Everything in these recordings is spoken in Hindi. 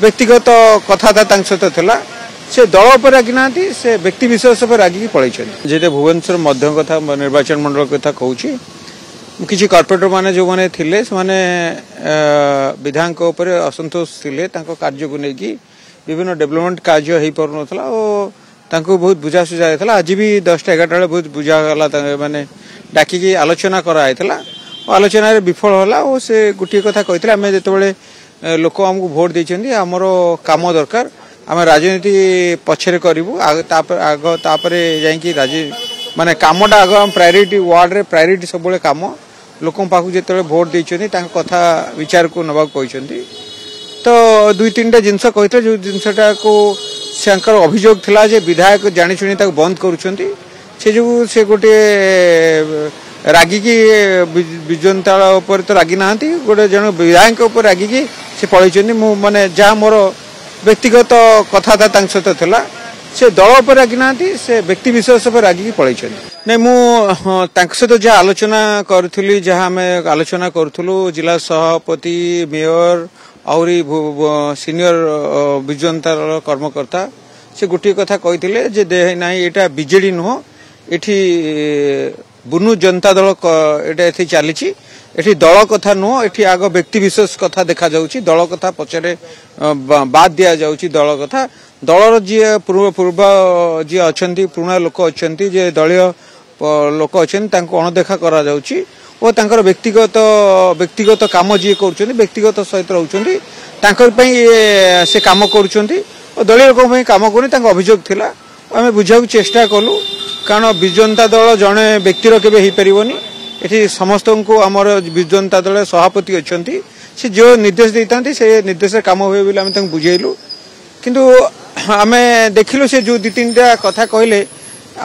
व्यक्तिगत कथा सहित था से दल पर रागी ना से व्यक्ति विशेष पर रागिकी पलि जे भुवनेश्वर मध्य कथा निर्वाचन मंडल कथा कहूँ किसी कॉर्पोरेटर माने जो माने थिले माने विधायक उपर असंतोष थिले कार्य को लेकिन विभिन्न डेवलपमेंट कार्य हो पार नाला और बहुत बुझासुझा होता आज भी 10-11 बेले बहुत बुझागला माने डाकिकी आलोचना कराई आलोचन विफल होला और से गोटे कथा कहते आम जो लोक आमको भोट देते आमर काम दरकार आम राजनीति पछरे करूँ आग जाकि माने कामटा आग प्रायोरिटी वार्ड रे प्रायोरिटी सब काम लोक पाक जो भोट देते कथा विचार को नवा कहते तो 2-3टा जिनस कहते जो जिनसटा को अभियोग थिला जे विधायक जानी शुणी बंद करुँच से गोटे रागिकी विजयंता तो रागी ना गोटे जन विधायक रागिकी से पलि माने जहाँ मोर व्यक्तिगत कथा सहित था से दल पर रागी ना से व्यक्ति विशेष पर रागिकी पलि नहीं मुझे सहित जहाँ आलोचना करी जहाँ आम आलोचना करूँ जिला सभापति मेयर आउरी सीनियर विजयंतार कर्मकर्ता से गोटे कथा कहते जे दे ना यहाँ बीजेडी नुह ये बुनु जनता दल ये चली दल कथा नुह ये आग व्यक्ति विशेष कथा देखा जाउची दल कथा पछरे बाद दिया जाउची दल कथा दलर जी पूर्व जी अच्छा पुराणा लोक अच्छा जे दलीय लोक अच्छा अणदेखा करा जाउची और तांकर व्यक्तिगत काम जी कर व्यक्तिगत सहित रोचे से काम कर दलीय लोक काम कर अभियोग थिला आम बुझा चेष्टा कलु कारण विजयंता दल जड़े व्यक्तिर केबे हो पारिबनी ये समस्त को आमर विजयंता दल सभापति अच्छा से जो निर्देश देता से निर्देश काम हुए बोली आम बुझेलु किंतु आम देखिलु से जो 2-3टा कथा कहले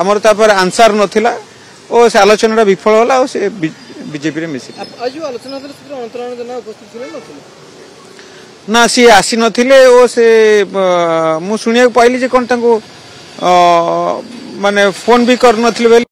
आमर तापर आंसर नथिला और से आलोचना विफल होला और से बीजेपी मिसी ना सी आसी नथिले ओ से मु सुनिया पाइली जे कोन तांको माने फोन भी कर नथिले।